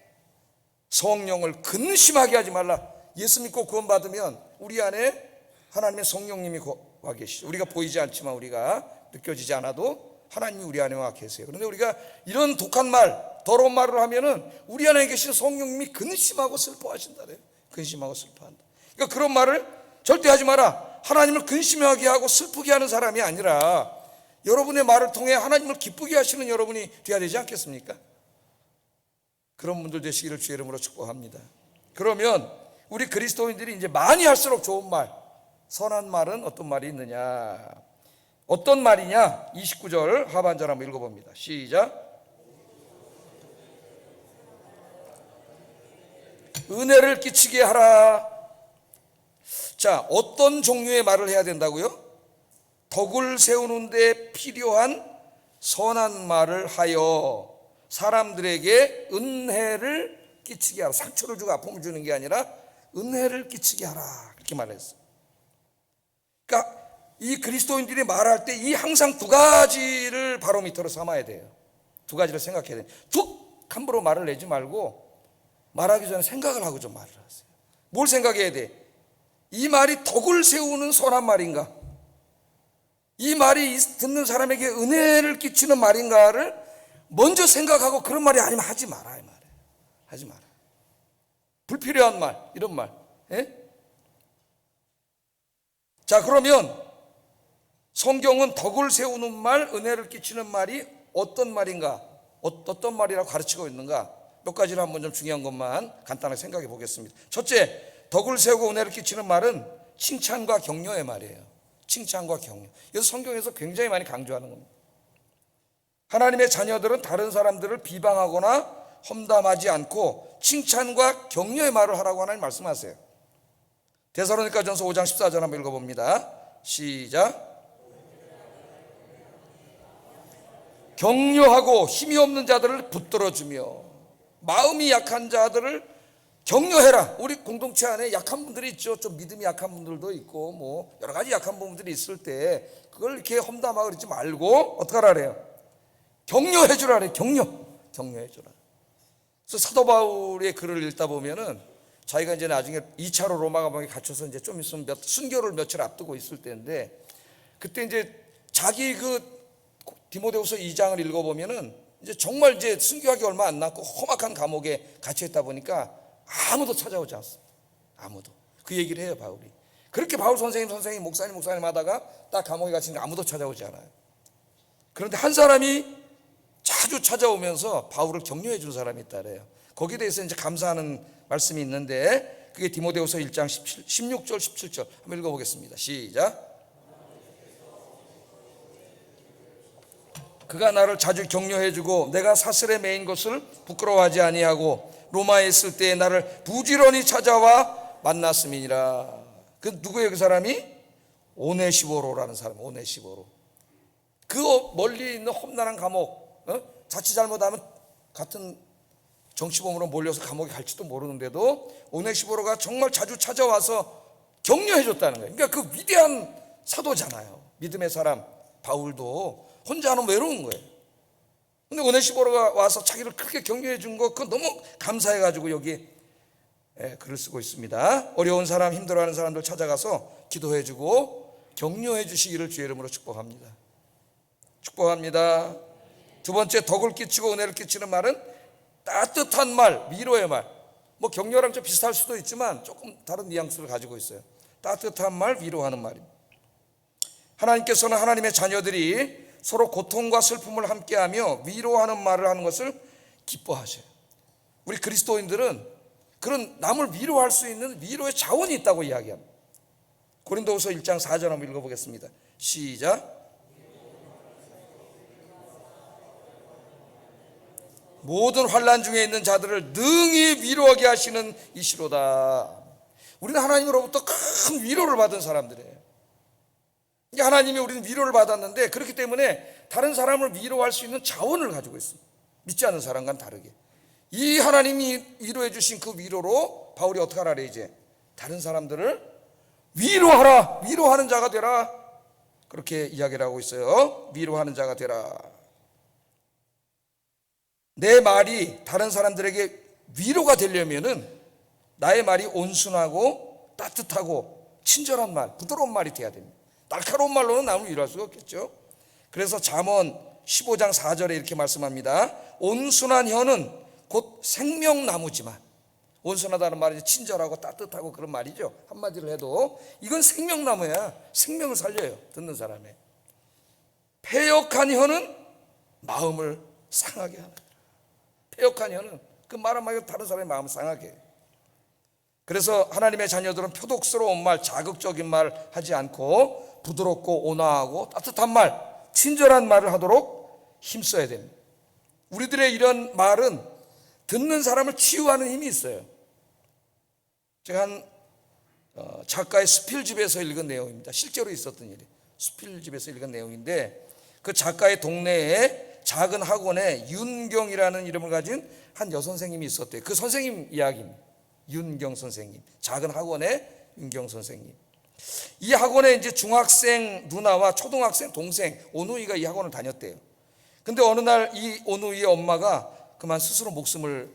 성령을 근심하게 하지 말라. 예수 믿고 구원받으면 우리 안에 하나님의 성령님이 와 계시죠. 우리가 보이지 않지만 우리가 느껴지지 않아도 하나님이 우리 안에 와 계세요. 그런데 우리가 이런 독한 말, 더러운 말을 하면은 우리 안에 계신 성령님이 근심하고 슬퍼하신다래요. 근심하고 슬퍼한다. 그러니까 그런 말을 절대 하지 마라. 하나님을 근심하게 하고 슬프게 하는 사람이 아니라 여러분의 말을 통해 하나님을 기쁘게 하시는 여러분이 되어야 되지 않겠습니까? 그런 분들 되시기를 주의 이름으로 축복합니다. 그러면 우리 그리스도인들이 이제 많이 할수록 좋은 말, 선한 말은 어떤 말이 있느냐? 어떤 말이냐? 29절 하반절 한번 읽어봅니다. 시작. 은혜를 끼치게 하라. 자, 어떤 종류의 말을 해야 된다고요? 덕을 세우는 데 필요한 선한 말을 하여 사람들에게 은혜를 끼치게 하라. 상처를 주고 아픔을 주는 게 아니라 은혜를 끼치게 하라. 그렇게 말했어요. 그러니까 이 그리스도인들이 말할 때 이 항상 두 가지를 바로미터로 삼아야 돼요. 두 가지를 생각해야 돼요. 툭 함부로 말을 내지 말고 말하기 전에 생각을 하고 좀 말을 하세요. 뭘 생각해야 돼? 이 말이 덕을 세우는 선한 말인가? 이 말이 듣는 사람에게 은혜를 끼치는 말인가를 먼저 생각하고 그런 말이 아니면 하지 마라 이 말이에요. 하지 마라. 불필요한 말, 이런 말. 예? 자, 그러면 성경은 덕을 세우는 말, 은혜를 끼치는 말이 어떤 말인가? 어떤 말이라고 가르치고 있는가? 몇 가지를 한번 좀 중요한 것만 간단하게 생각해 보겠습니다. 첫째, 덕을 세우고 은혜를 끼치는 말은 칭찬과 격려의 말이에요. 칭찬과 격려. 여기서 성경에서 굉장히 많이 강조하는 겁니다. 하나님의 자녀들은 다른 사람들을 비방하거나 험담하지 않고 칭찬과 격려의 말을 하라고 하나님 말씀하세요. 데살로니가전서 5장 14절 한번 읽어봅니다. 시작. 격려하고 힘이 없는 자들을 붙들어주며 마음이 약한 자들을 격려해라. 우리 공동체 안에 약한 분들이 있죠. 좀 믿음이 약한 분들도 있고 뭐 여러 가지 약한 부분들이 있을 때 그걸 이렇게 험담하고 그러지 말고 어떻게 하라래요? 격려해 주라래. 격려해 주라. 그래서 사도 바울의 글을 읽다 보면은 자기가 이제 나중에 2차로 로마 감옥에 갇혀서 이제 좀 있으면 순교를 며칠 앞두고 있을 때인데 그때 이제 자기 그 디모데후서 2장을 읽어보면은 이제 정말 이제 순교하기 얼마 안 남고 험악한 감옥에 갇혀 있다 보니까 아무도 찾아오지 않습니다. 아무도. 그 얘기를 해요, 바울이. 그렇게 바울 선생님, 목사님 하다가 딱 감옥에 갇히니까 아무도 찾아오지 않아요. 그런데 한 사람이 자주 찾아오면서 바울을 격려해 준 사람이 있다래요. 거기에 대해서 이제 감사하는 말씀이 있는데 그게 디모데후서 1장 16절, 17절 한번 읽어보겠습니다. 시작. 그가 나를 자주 격려해주고 내가 사슬에 매인 것을 부끄러워하지 아니하고 로마에 있을 때에 나를 부지런히 찾아와 만났음이니라. 그 누구예요? 그 사람이? 오네시보로라는 사람. 오네시보로. 그 멀리 있는 험난한 감옥, 자칫 잘못하면 같은 정치범으로 몰려서 감옥에 갈지도 모르는데도 오네시보로가 정말 자주 찾아와서 격려해줬다는 거예요. 그러니까 그 위대한 사도잖아요. 믿음의 사람 바울도 혼자 하는 외로운 거예요. 근데 오네시보로가 와서 자기를 크게 격려해 준 거 그거 너무 감사해가지고 여기 글을 쓰고 있습니다. 어려운 사람, 힘들어하는 사람들 찾아가서 기도해 주고 격려해 주시기를 주의 이름으로 축복합니다. 축복합니다. 두 번째, 덕을 끼치고 은혜를 끼치는 말은 따뜻한 말, 위로의 말. 뭐 격려랑 좀 비슷할 수도 있지만 조금 다른 뉘앙스를 가지고 있어요. 따뜻한 말, 위로하는 말입니다. 하나님께서는 하나님의 자녀들이 서로 고통과 슬픔을 함께하며 위로하는 말을 하는 것을 기뻐하셔요. 우리 그리스도인들은 그런 남을 위로할 수 있는 위로의 자원이 있다고 이야기합니다. 고린도후서 1장 4절 한번 읽어보겠습니다. 시작. 모든 환난 중에 있는 자들을 능히 위로하게 하시는 이시로다. 우리는 하나님으로부터 큰 위로를 받은 사람들이에요. 하나님이 우리는 위로를 받았는데 그렇기 때문에 다른 사람을 위로할 수 있는 자원을 가지고 있습니다. 믿지 않는 사람과는 다르게. 이 하나님이 위로해 주신 그 위로로 바울이 어떻게 하라 이제 다른 사람들을 위로하라. 위로하는 자가 되라. 그렇게 이야기를 하고 있어요. 위로하는 자가 되라. 내 말이 다른 사람들에게 위로가 되려면은 나의 말이 온순하고 따뜻하고 친절한 말, 부드러운 말이 돼야 됩니다. 날카로운 말로는 남을 위로할 수가 없겠죠. 그래서 잠언 15장 4절에 이렇게 말씀합니다. 온순한 혀는 곧 생명나무지만, 온순하다는 말이 친절하고 따뜻하고 그런 말이죠. 한마디로 해도 이건 생명나무야. 생명을 살려요, 듣는 사람의. 패역한 혀는 마음을 상하게 하는. 패역한 혀는 그 말 한마디가 다른 사람의 마음을 상하게 해요. 그래서 하나님의 자녀들은 표독스러운 말, 자극적인 말 하지 않고 부드럽고 온화하고 따뜻한 말, 친절한 말을 하도록 힘써야 됩니다. 우리들의 이런 말은 듣는 사람을 치유하는 힘이 있어요. 제가 한 작가의 수필집에서 읽은 내용입니다. 실제로 있었던 일이에요. 수필집에서 읽은 내용인데, 그 작가의 동네에 작은 학원에 윤경이라는 이름을 가진 한 여선생님이 있었대요. 그 선생님 이야기입니다. 윤경 선생님, 작은 학원의 윤경 선생님. 이 학원에 이제 중학생 누나와 초등학생 동생 오누이가 이 학원을 다녔대요. 근데 어느 날 이 오누이의 엄마가 그만 스스로 목숨을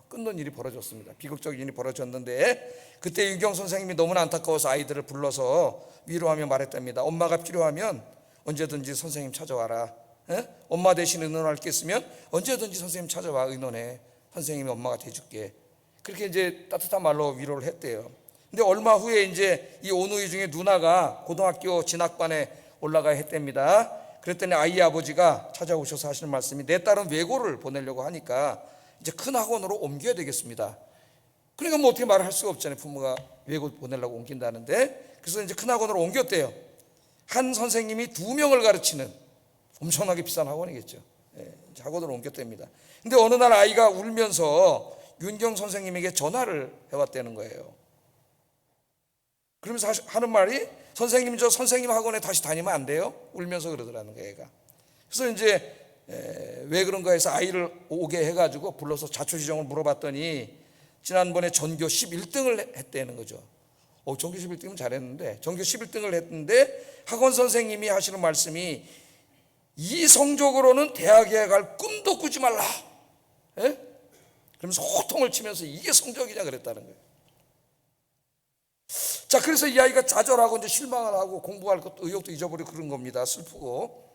끊는 일이 벌어졌습니다. 비극적인 일이 벌어졌는데, 그때 윤경 선생님이 너무나 안타까워서 아이들을 불러서 위로하며 말했답니다. 엄마가 필요하면 언제든지 선생님 찾아와라. 엄마 대신 의논할 게 있으면 언제든지 선생님 찾아와, 의논해. 선생님이 엄마가 돼줄게. 그렇게 이제 따뜻한 말로 위로를 했대요. 근데 얼마 후에 이제 이 오누이 중에 누나가 고등학교 진학반에 올라가야 했답니다. 그랬더니 아이의 아버지가 찾아오셔서 하시는 말씀이, 내 딸은 외고를 보내려고 하니까 이제 큰 학원으로 옮겨야 되겠습니다. 그러니까 뭐 어떻게 말을 할 수가 없잖아요. 부모가 외고 보내려고 옮긴다는데. 그래서 이제 큰 학원으로 옮겼대요. 한 선생님이 2명을 가르치는 엄청나게 비싼 학원이겠죠. 학원으로 옮겼답니다. 근데 어느 날 아이가 울면서 윤경 선생님에게 전화를 해왔다는 거예요. 그러면서 하는 말이, 선생님, 저 선생님 학원에 다시 다니면 안 돼요? 울면서 그러더라는 거예요, 애가. 그래서 이제 왜 그런가 해서 아이를 오게 해가지고 불러서 자초지종을 물어봤더니 지난번에 전교 11등을 했다는 거죠. 전교 11등은 잘했는데, 전교 11등을 했는데 학원 선생님이 하시는 말씀이, 이 성적으로는 대학에 갈 꿈도 꾸지 말라. 그러면서 호통을 치면서 이게 성적이냐 그랬다는 거예요. 자, 그래서 이 아이가 좌절하고 이제 실망을 하고 공부할 것도 의욕도 잊어버리고 그런 겁니다. 슬프고.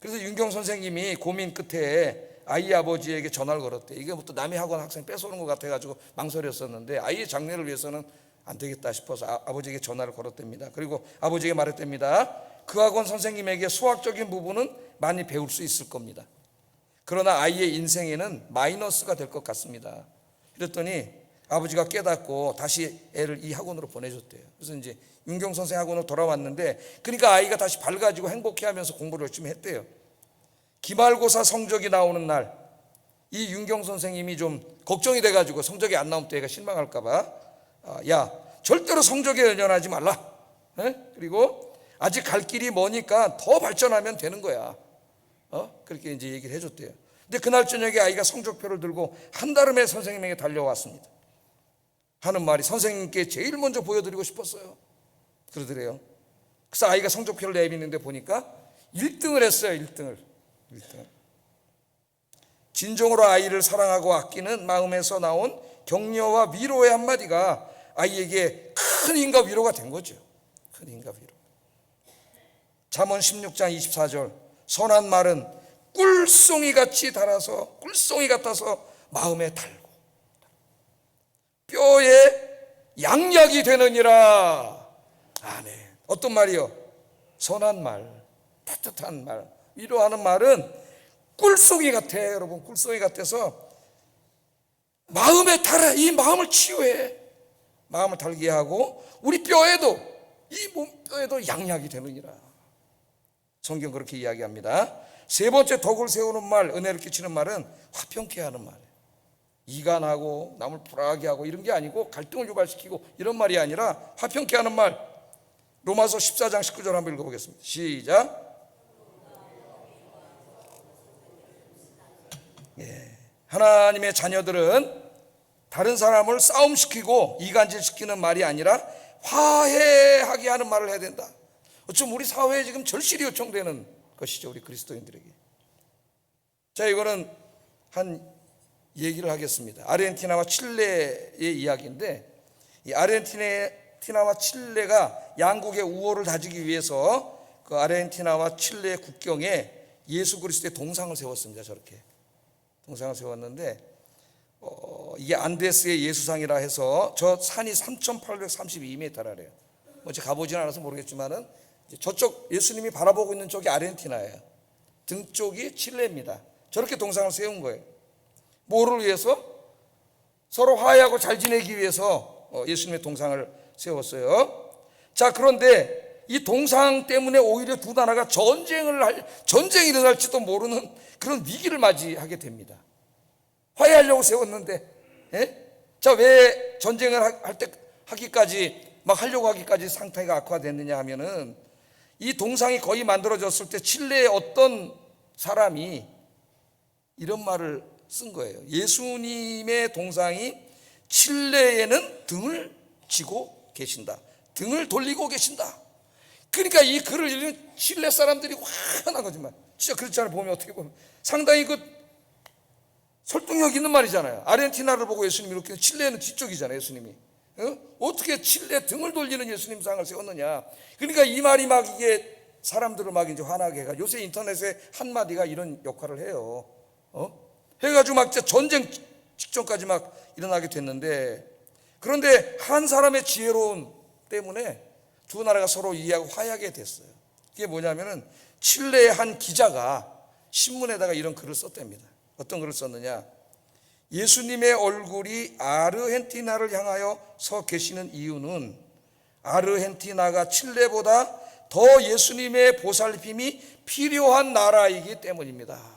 그래서 윤경 선생님이 고민 끝에 아이 아버지에게 전화를 걸었대. 이게 뭐 또 남의 학원 학생 뺏어오는 것 같아가지고 망설였었는데, 아이의 장래를 위해서는 안 되겠다 싶어서 아버지에게 전화를 걸었답니다. 그리고 아버지에게 말했답니다. 그 학원 선생님에게 수학적인 부분은 많이 배울 수 있을 겁니다. 그러나 아이의 인생에는 마이너스가 될 것 같습니다. 그랬더니 아버지가 깨닫고 다시 애를 이 학원으로 보내줬대요. 그래서 이제 윤경 선생 학원으로 돌아왔는데, 그러니까 아이가 다시 밝아지고 행복해하면서 공부를 열심히 했대요. 기말고사 성적이 나오는 날, 이 윤경 선생님이 좀 걱정이 돼가지고 성적이 안 나오면 또 애가 실망할까봐, 야, 절대로 성적에 연연하지 말라. 그리고 아직 갈 길이 머니까 더 발전하면 되는 거야. 그렇게 이제 얘기를 해줬대요. 근데 그날 저녁에 아이가 성적표를 들고 한달음에 선생님에게 달려왔습니다. 하는 말이, 선생님께 제일 먼저 보여드리고 싶었어요. 그러더래요. 그래서 아이가 성적표를 내미는데 보니까 1등을 했어요. 1등을. 진정으로 아이를 사랑하고 아끼는 마음에서 나온 격려와 위로의 한마디가 아이에게 큰 힘과 위로가 된 거죠. 큰 힘과 위로. 잠언 16장 24절, 선한 말은 꿀송이 같이 달아서, 꿀송이 같아서 마음에 달고 뼈에 양약이 되느니라. 아멘. 어떤 말이요? 선한 말, 따뜻한 말, 위로하는 말은 꿀송이 같아. 여러분, 꿀송이 같아서 마음에 달아. 이 마음을 치유해. 마음을 달게 하고 우리 뼈에도, 이 몸뼈에도 양약이 되느니라. 성경 그렇게 이야기합니다. 세 번째, 덕을 세우는 말, 은혜를 끼치는 말은 화평케 하는 말이에요. 이간하고 남을 불화하게 하고 이런 게 아니고, 갈등을 유발시키고 이런 말이 아니라 화평케 하는 말. 로마서 14장 19절 한번 읽어보겠습니다. 시작. 하나님의 자녀들은 다른 사람을 싸움시키고 이간질시키는 말이 아니라 화해하게 하는 말을 해야 된다. 어쩜 우리 사회에 지금 절실히 요청되는 것이죠, 우리 그리스도인들에게. 자, 이거는 한 얘기를 하겠습니다. 아르헨티나와 칠레의 이야기인데, 이 아르헨티나와 칠레가 양국의 우호를 다지기 위해서 그 아르헨티나와 칠레 국경에 예수 그리스도의 동상을 세웠습니다. 저렇게 동상을 세웠는데, 이게 안데스의 예수상이라 해서 저 산이 3,832m래요. 제가 가보지는 않아서 모르겠지만은 저쪽 예수님이 바라보고 있는 쪽이 아르헨티나예요. 등 쪽이 칠레입니다. 저렇게 동상을 세운 거예요. 뭐를 위해서? 서로 화해하고 잘 지내기 위해서 예수님의 동상을 세웠어요. 자, 그런데 이 동상 때문에 오히려 두 나라가 전쟁이 일어날지도 모르는 그런 위기를 맞이하게 됩니다. 화해하려고 세웠는데, 예? 자, 왜 전쟁을 하려고 하기까지 상태가 악화됐느냐 하면은, 이 동상이 거의 만들어졌을 때 칠레의 어떤 사람이 이런 말을 쓴 거예요. 예수님의 동상이 칠레에는 등을 지고 계신다. 등을 돌리고 계신다. 그러니까 이 글을 읽는 칠레 사람들이 화난 거지만, 진짜 그렇잖아요. 보면 어떻게 보면 상당히 설득력 있는 말이잖아요. 아르헨티나를 보고 예수님이 이렇게, 칠레는 뒤쪽이잖아요, 예수님이. 어떻게 칠레 등을 돌리는 예수님 상을 세웠느냐. 그러니까 이 말이 막 이게 사람들을 막 이제 화나게 해가. 요새 인터넷에 한마디가 이런 역할을 해요. 해가지고 막 진짜 전쟁 직전까지 막 일어나게 됐는데, 그런데 한 사람의 지혜로움 때문에 두 나라가 서로 이해하고 화해하게 됐어요. 그게 뭐냐면은 칠레의 한 기자가 신문에다가 이런 글을 썼답니다. 어떤 글을 썼느냐. 예수님의 얼굴이 아르헨티나를 향하여 서 계시는 이유는 아르헨티나가 칠레보다 더 예수님의 보살핌이 필요한 나라이기 때문입니다.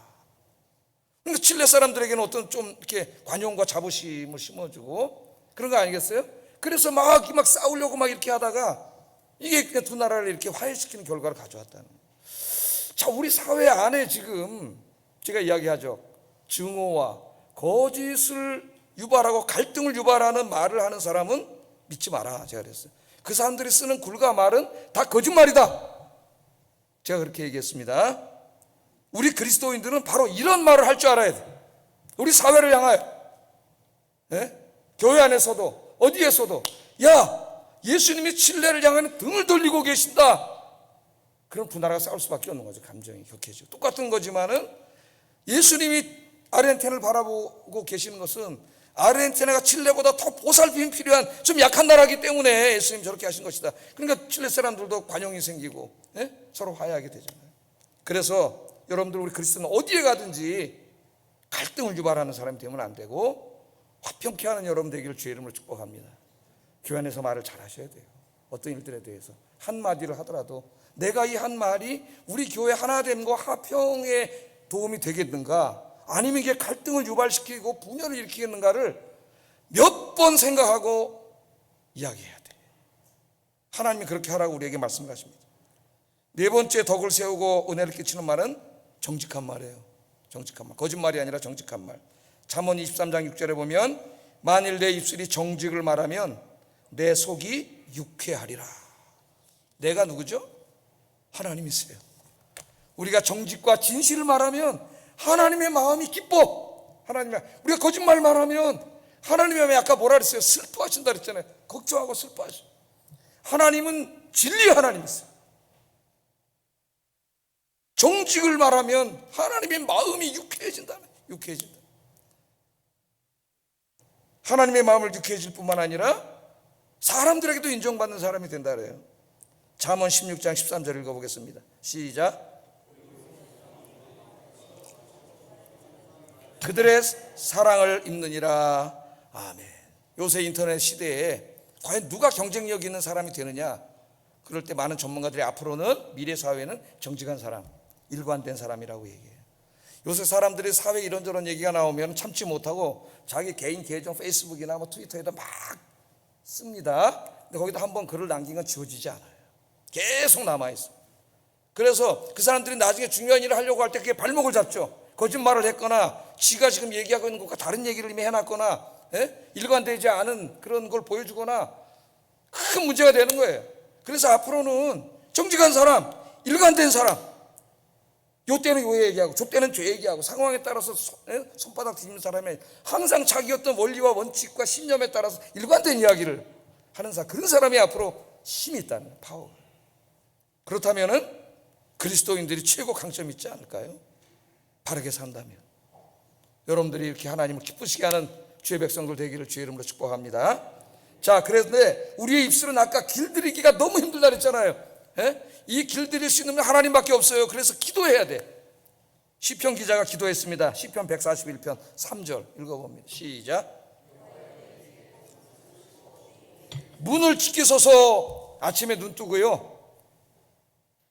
그러니까 칠레 사람들에게는 어떤 좀 이렇게 관용과 자부심을 심어주고 그런 거 아니겠어요? 그래서 막 싸우려고 막 이렇게 하다가 이게 두 나라를 이렇게 화해시키는 결과를 가져왔다는 거예요. 자, 우리 사회 안에 지금 제가 이야기하죠. 증오와 거짓을 유발하고 갈등을 유발하는 말을 하는 사람은 믿지 마라, 제가 그랬어요. 그 사람들이 쓰는 굴과 말은 다 거짓말이다, 제가 그렇게 얘기했습니다. 우리 그리스도인들은 바로 이런 말을 할 줄 알아야 돼. 우리 사회를 향하여, 교회 안에서도 어디에서도, 야, 예수님이 칠레를 향하는 등을 돌리고 계신다. 그럼 두 나라가 싸울 수밖에 없는 거죠. 감정이 격해지고. 똑같은 거지만은 예수님이 아르헨티나를 바라보고 계시는 것은 아르헨티나가 칠레보다 더 보살핌이 필요한 좀 약한 나라이기 때문에 예수님 저렇게 하신 것이다. 그러니까 칠레 사람들도 관용이 생기고 서로 화해하게 되잖아요. 그래서 여러분들, 우리 그리스도는 어디에 가든지 갈등을 유발하는 사람이 되면 안 되고 화평케 하는 여러분 되기를 주의 이름으로 축복합니다. 교회 안에서 말을 잘 하셔야 돼요. 어떤 일들에 대해서 한마디를 하더라도 내가 이 한 말이 우리 교회 하나됨과 화평에 도움이 되겠는가, 아니면 이게 갈등을 유발시키고 분열을 일으키겠는가를 몇 번 생각하고 이야기해야 돼. 하나님이 그렇게 하라고 우리에게 말씀하십니다. 네 번째 덕을 세우고 은혜를 끼치는 말은 정직한 말이에요. 정직한 말, 거짓말이 아니라 정직한 말. 잠언 23장 6절에 보면 만일 내 입술이 정직을 말하면 내 속이 유쾌하리라. 내가 누구죠? 하나님이세요. 우리가 정직과 진실을 말하면 하나님의 마음이 기뻐. 우리가 거짓말 말하면 하나님의 마음이, 아까 뭐라 그랬어요? 슬퍼하신다 그랬잖아요. 걱정하고 슬퍼하셔. 하나님은 진리의 하나님이세요. 정직을 말하면 하나님의 마음이 유쾌해진다. 하나님의 마음을 유쾌해질 뿐만 아니라 사람들에게도 인정받는 사람이 된다 그래요. 잠언 16장 13절 읽어보겠습니다. 시작. 그들의 사랑을 입느니라. 아멘. 요새 인터넷 시대에 과연 누가 경쟁력 있는 사람이 되느냐, 그럴 때 많은 전문가들이 앞으로는 미래 사회는 정직한 사람, 일관된 사람이라고 얘기해요. 요새 사람들이 사회 이런저런 얘기가 나오면 참지 못하고 자기 개인 계정 페이스북이나 트위터에다 막 씁니다. 근데 거기다 한번 글을 남긴 건 지워지지 않아요. 계속 남아있어요. 그래서 그 사람들이 나중에 중요한 일을 하려고 할 때 그게 발목을 잡죠. 거짓말을 했거나 지가 지금 얘기하고 있는 것과 다른 얘기를 이미 해놨거나 일관되지 않은 그런 걸 보여주거나 큰 문제가 되는 거예요. 그래서 앞으로는 정직한 사람, 일관된 사람, 요 때는 요 얘기하고 저 때는 저 얘기하고 상황에 따라서 손바닥 뒤집는 사람이 항상 자기 어떤 원리와 원칙과 신념에 따라서 일관된 이야기를 하는 사람, 그런 사람이 앞으로 힘이 있다는 파워. 그렇다면은 그리스도인들이 최고 강점이 있지 않을까요? 바르게 산다면. 여러분들이 이렇게 하나님을 기쁘시게 하는 주의 백성들 되기를 주의 이름으로 축복합니다. 자, 그런데 우리의 입술은 아까 길들이기가 너무 힘들다 그랬잖아요. 이 길들일 수 있는 하나님밖에 없어요. 그래서 기도해야 돼. 시편 기자가 기도했습니다. 시편 141편 3절 읽어봅니다. 시작. 문을 지키소서. 아침에 눈 뜨고요,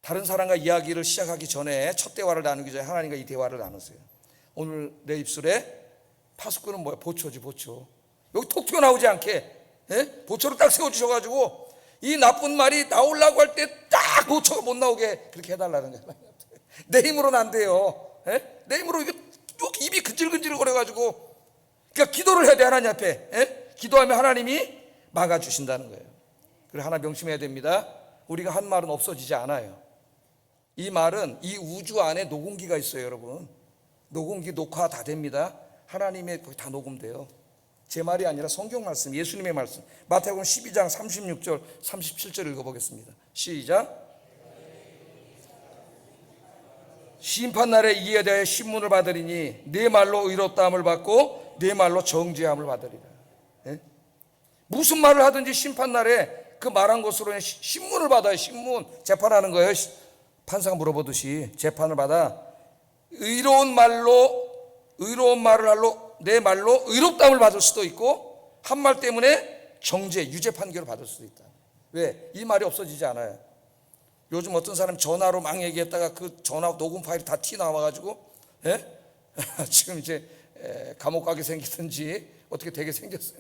다른 사람과 이야기를 시작하기 전에, 첫 대화를 나누기 전에 하나님과 이 대화를 나누세요. 오늘 내 입술에 파수꾼은 뭐야? 보초지, 보초. 여기 톡 튀어나오지 않게, 보초를 딱 세워주셔가지고 이 나쁜 말이 나오려고 할 때 딱 보초가 못 나오게 그렇게 해달라는 거예요. 내 힘으로는 안 돼요. 내 힘으로 이거 입이 근질근질 거려가지고, 그러니까 기도를 해야 돼. 하나님 앞에 기도하면 하나님이 막아주신다는 거예요. 그리고 하나 명심해야 됩니다. 우리가 한 말은 없어지지 않아요. 이 말은 이 우주 안에 녹음기가 있어요, 여러분. 녹음기 녹화 다 됩니다. 하나님의 거기 다 녹음돼요. 제 말이 아니라 성경 말씀, 예수님의 말씀. 마태복음 12장 36절 37절 읽어보겠습니다. 시작. 심판날에 이에 대해 신문을 받으리니 네 말로 의롭다함을 받고 네 말로 정죄함을 받으리라. 무슨 말을 하든지 심판날에 그 말한 것으로 신문을 받아요. 신문. 재판하는 거예요. 판사가 물어보듯이 재판을 받아 의로운 말을 할로 내 말로 의롭다함을 받을 수도 있고, 한 말 때문에 정죄, 유죄 판결을 받을 수도 있다. 왜? 이 말이 없어지지 않아요. 요즘 어떤 사람 전화로 막 얘기했다가 그 전화 녹음 파일이 다 티 나와가지고 지금 이제 감옥 가게 생기든지 어떻게 되게 생겼어요.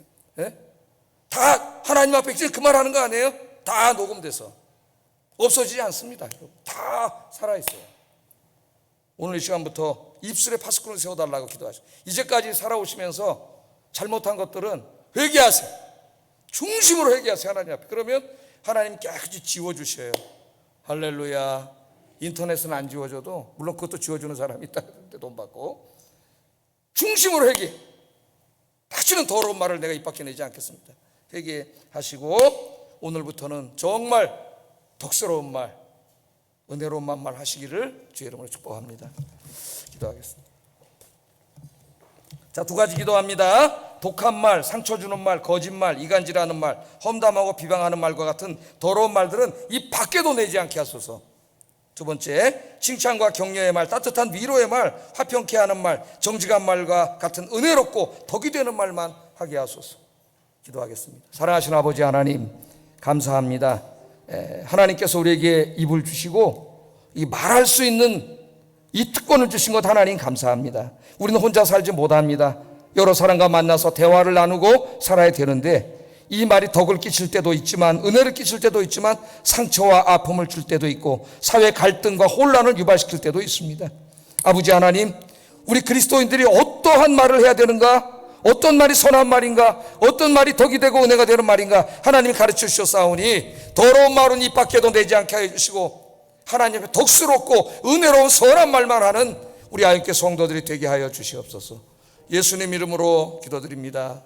다 하나님 앞에 그 말하는 거 아니에요? 다 녹음돼서 없어지지 않습니다. 다 살아있어요. 오늘 이 시간부터 입술에 파수꾼을 세워달라고 기도하시고, 이제까지 살아오시면서 잘못한 것들은 회개하세요. 중심으로 회개하세요, 하나님 앞에. 그러면 하나님 깨끗이 지워주셔요. 할렐루야. 인터넷은 안 지워줘도, 물론 그것도 지워주는 사람이 있다는데 돈 받고. 중심으로 회개. 다시는 더러운 말을 내가 입 밖에 내지 않겠습니다. 회개하시고 오늘부터는 정말 덕스러운 말, 은혜로운 말 하시기를 주의 이름으로 축복합니다. 기도하겠습니다. 자, 두 가지 기도합니다. 독한 말, 상처 주는 말, 거짓말, 이간질하는 말, 험담하고 비방하는 말과 같은 더러운 말들은 이 밖에도 내지 않게 하소서. 두 번째, 칭찬과 격려의 말, 따뜻한 위로의 말, 화평케 하는 말, 정직한 말과 같은 은혜롭고 덕이 되는 말만 하게 하소서. 기도하겠습니다. 사랑하시는 아버지 하나님, 감사합니다. 하나님께서 우리에게 입을 주시고 이 말할 수 있는 이 특권을 주신 것 하나님 감사합니다. 우리는 혼자 살지 못합니다. 여러 사람과 만나서 대화를 나누고 살아야 되는데, 이 말이 덕을 끼칠 때도 있지만, 은혜를 끼칠 때도 있지만, 상처와 아픔을 줄 때도 있고, 사회 갈등과 혼란을 유발시킬 때도 있습니다. 아버지 하나님, 우리 그리스도인들이 어떠한 말을 해야 되는가, 어떤 말이 선한 말인가, 어떤 말이 덕이 되고 은혜가 되는 말인가, 하나님이 가르쳐 주셨사오니 더러운 말은 입 밖에도 내지 않게 해주시고, 하나님의 덕스럽고 은혜로운 선한 말만 하는 우리 아이께 성도들이 되게 하여 주시옵소서. 예수님 이름으로 기도드립니다.